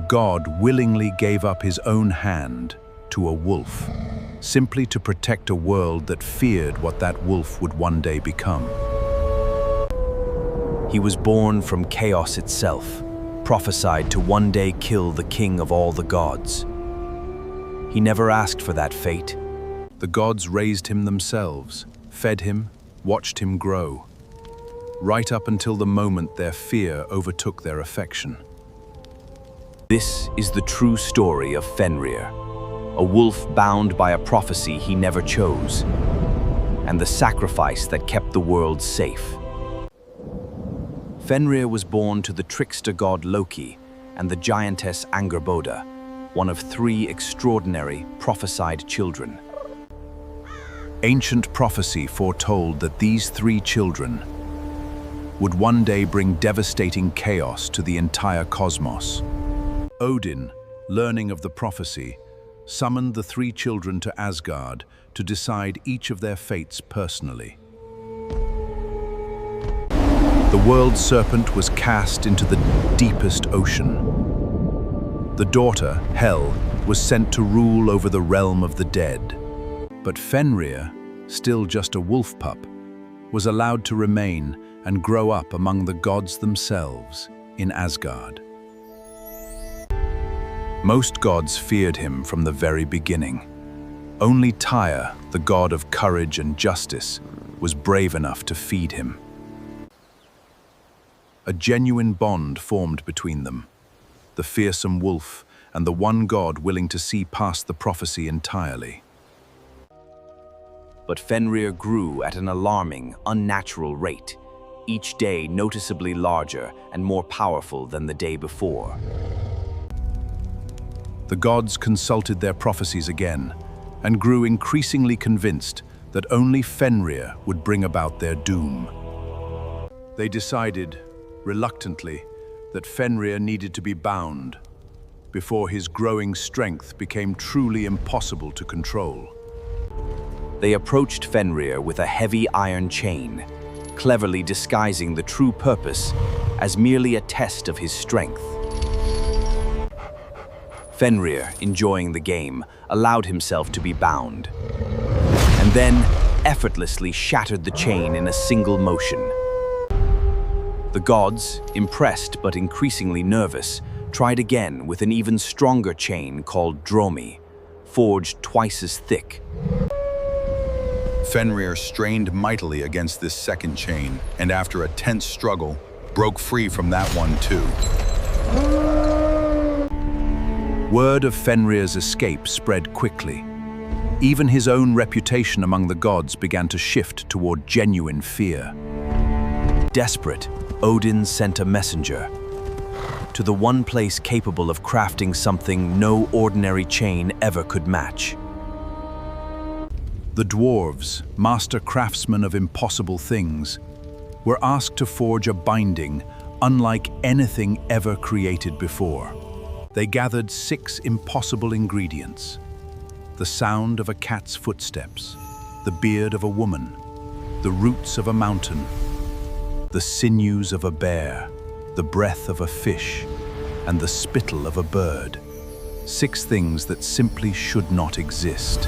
god willingly gave up his own hand to a wolf, simply to protect a world that feared what that wolf would one day become. He was born from chaos itself, prophesied to one day kill the king of all the gods. He never asked for that fate. The gods raised him themselves, fed him, watched him grow, right up until the moment their fear overtook their affection. This is the true story of Fenrir, a wolf bound by a prophecy he never chose, and the sacrifice that kept the world safe. Fenrir was born to the trickster god Loki and the giantess Angerboda, one of 3 extraordinary prophesied children. Ancient prophecy foretold that these 3 children would one day bring devastating chaos to the entire cosmos. Odin, learning of the prophecy, summoned the 3 children to Asgard to decide each of their fates personally. The world serpent was cast into the deepest ocean. The daughter, Hel, was sent to rule over the realm of the dead. But Fenrir, still just a wolf pup, was allowed to remain and grow up among the gods themselves in Asgard. Most gods feared him from the very beginning. Only Tyr, the god of courage and justice, was brave enough to feed him. A genuine bond formed between them, the fearsome wolf and the one god willing to see past the prophecy entirely. But Fenrir grew at an alarming, unnatural rate, each day noticeably larger and more powerful than the day before. The gods consulted their prophecies again and grew increasingly convinced that only Fenrir would bring about their doom. They decided, reluctantly, that Fenrir needed to be bound before his growing strength became truly impossible to control. They approached Fenrir with a heavy iron chain, cleverly disguising the true purpose as merely a test of his strength. Fenrir, enjoying the game, allowed himself to be bound, and then effortlessly shattered the chain in a single motion. The gods, impressed but increasingly nervous, tried again with an even stronger chain called Dromi, forged twice as thick. Fenrir strained mightily against this second chain, and after a tense struggle, broke free from that one too. Word of Fenrir's escape spread quickly. Even his own reputation among the gods began to shift toward genuine fear. Desperate, Odin sent a messenger to the one place capable of crafting something no ordinary chain ever could match. The dwarves, master craftsmen of impossible things, were asked to forge a binding unlike anything ever created before. They gathered 6 impossible ingredients: the sound of a cat's footsteps, the beard of a woman, the roots of a mountain, the sinews of a bear, the breath of a fish, and the spittle of a bird. 6 things that simply should not exist.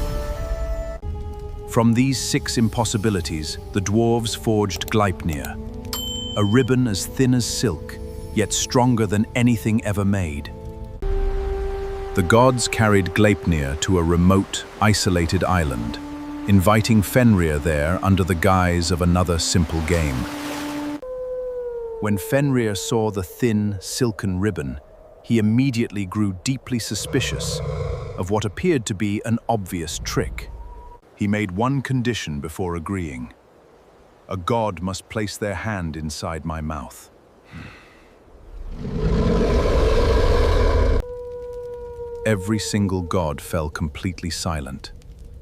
From these 6 impossibilities, the dwarves forged Gleipnir, a ribbon as thin as silk, yet stronger than anything ever made. The gods carried Gleipnir to a remote, isolated island, inviting Fenrir there under the guise of another simple game. When Fenrir saw the thin, silken ribbon, he immediately grew deeply suspicious of what appeared to be an obvious trick. He made one condition before agreeing. A god must place their hand inside my mouth. Every single god fell completely silent.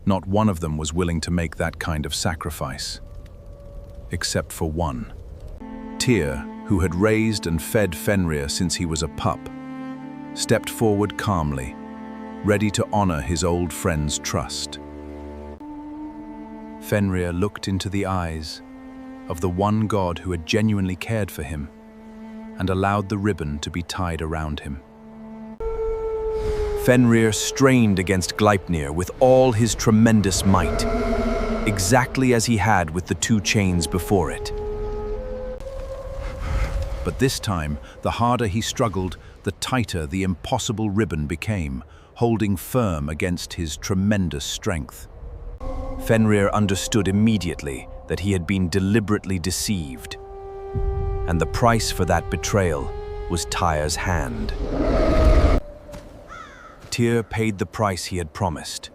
Not one of them was willing to make that kind of sacrifice. Except for one. Tyr, who had raised and fed Fenrir since he was a pup, stepped forward calmly, ready to honor his old friend's trust. Fenrir looked into the eyes of the one god who had genuinely cared for him and allowed the ribbon to be tied around him. Fenrir strained against Gleipnir with all his tremendous might, exactly as he had with the two chains before it. But this time, the harder he struggled, the tighter the impossible ribbon became, holding firm against his tremendous strength. Fenrir understood immediately that he had been deliberately deceived, and the price for that betrayal was Tyr's hand. Tyr paid the price he had promised,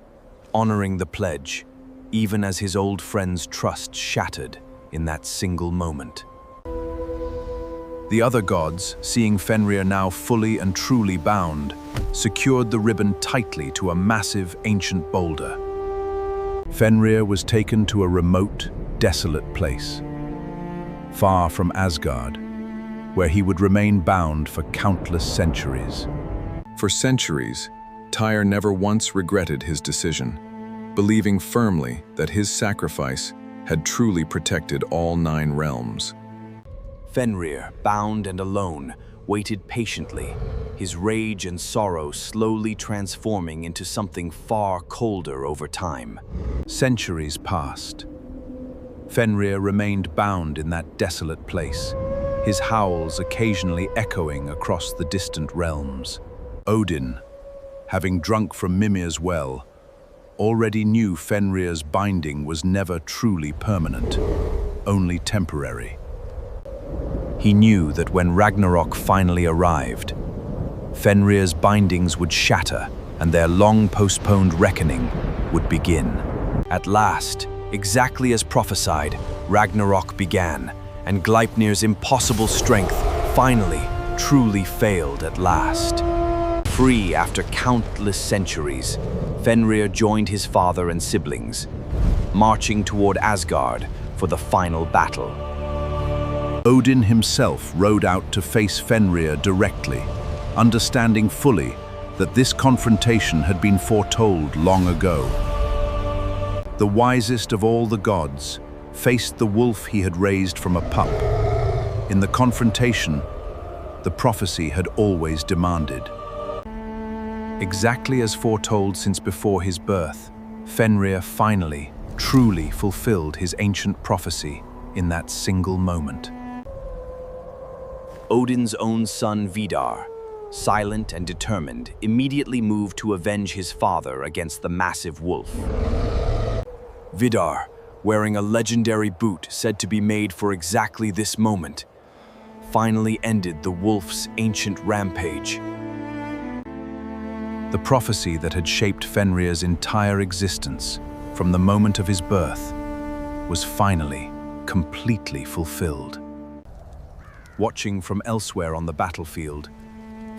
honoring the pledge, even as his old friend's trust shattered in that single moment. The other gods, seeing Fenrir now fully and truly bound, secured the ribbon tightly to a massive ancient boulder. Fenrir was taken to a remote, desolate place, far from Asgard, where he would remain bound for countless centuries. For centuries, Tyr never once regretted his decision, believing firmly that his sacrifice had truly protected all 9 realms. Fenrir, bound and alone, waited patiently, his rage and sorrow slowly transforming into something far colder over time. Centuries passed. Fenrir remained bound in that desolate place, his howls occasionally echoing across the distant realms. Odin, having drunk from Mimir's well, already knew Fenrir's binding was never truly permanent, only temporary. He knew that when Ragnarok finally arrived, Fenrir's bindings would shatter and their long-postponed reckoning would begin. At last, exactly as prophesied, Ragnarok began, and Gleipnir's impossible strength finally, truly failed at last. Free after countless centuries, Fenrir joined his father and siblings, marching toward Asgard for the final battle. Odin himself rode out to face Fenrir directly, understanding fully that this confrontation had been foretold long ago. The wisest of all the gods faced the wolf he had raised from a pup. In the confrontation, the prophecy had always demanded. Exactly as foretold since before his birth, Fenrir finally, truly fulfilled his ancient prophecy in that single moment. Odin's own son Vidar, silent and determined, immediately moved to avenge his father against the massive wolf. Vidar, wearing a legendary boot said to be made for exactly this moment, finally ended the wolf's ancient rampage. The prophecy that had shaped Fenrir's entire existence from the moment of his birth was finally, completely fulfilled. Watching from elsewhere on the battlefield,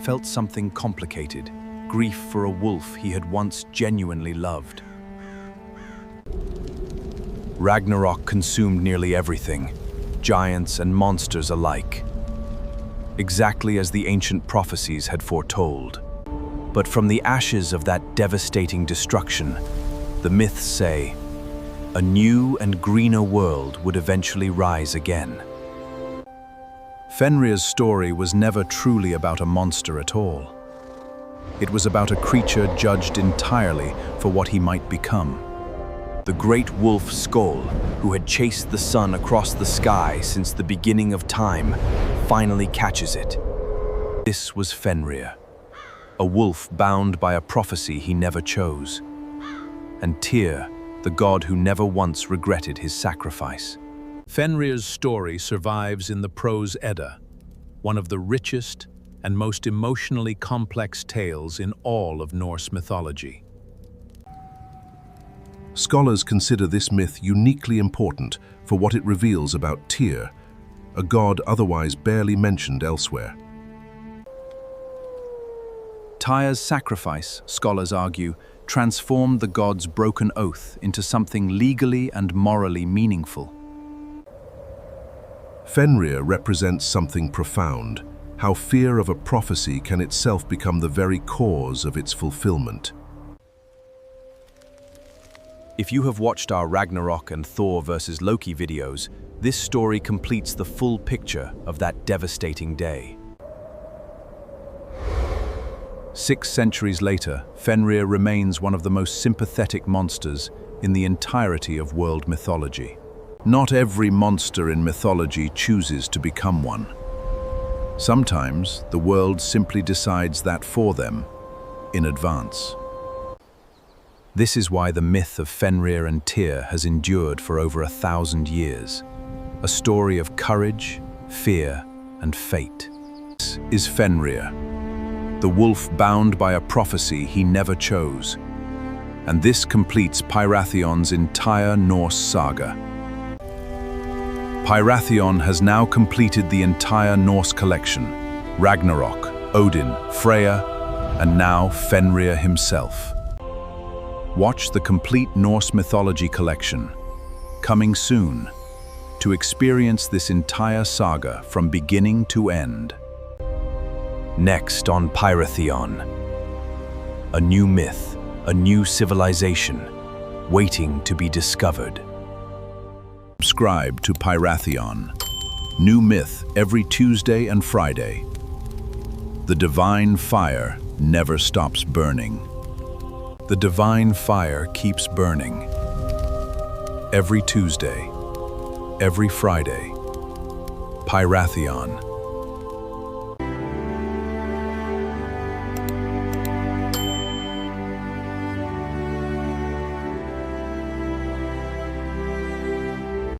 felt something complicated, grief for a wolf he had once genuinely loved. Ragnarok consumed nearly everything, giants and monsters alike, exactly as the ancient prophecies had foretold. But from the ashes of that devastating destruction, the myths say, a new and greener world would eventually rise again. Fenrir's story was never truly about a monster at all. It was about a creature judged entirely for what he might become. The great wolf Skoll, who had chased the sun across the sky since the beginning of time, finally catches it. This was Fenrir, a wolf bound by a prophecy he never chose. And Tyr, the god who never once regretted his sacrifice. Fenrir's story survives in the Prose Edda, one of the richest and most emotionally complex tales in all of Norse mythology. Scholars consider this myth uniquely important for what it reveals about Tyr, a god otherwise barely mentioned elsewhere. Tyr's sacrifice, scholars argue, transformed the god's broken oath into something legally and morally meaningful. Fenrir represents something profound, how fear of a prophecy can itself become the very cause of its fulfillment. If you have watched our Ragnarok and Thor vs. Loki videos, this story completes the full picture of that devastating day. 6 centuries later, Fenrir remains one of the most sympathetic monsters in the entirety of world mythology. Not every monster in mythology chooses to become one. Sometimes the world simply decides that for them, in advance. This is why the myth of Fenrir and Tyr has endured for over 1,000 years. A story of courage, fear, and fate. This is Fenrir, the wolf bound by a prophecy he never chose. And this completes Pyratheon's entire Norse saga. Pyratheon has now completed the entire Norse collection: Ragnarok, Odin, Freya, and now Fenrir himself. Watch the complete Norse mythology collection, coming soon, to experience this entire saga from beginning to end. Next on Pyratheon, a new myth, a new civilization, waiting to be discovered. Subscribe to Pyratheon. New myth every Tuesday and Friday. The divine fire never stops burning. The divine fire keeps burning. Every Tuesday, every Friday. Pyratheon.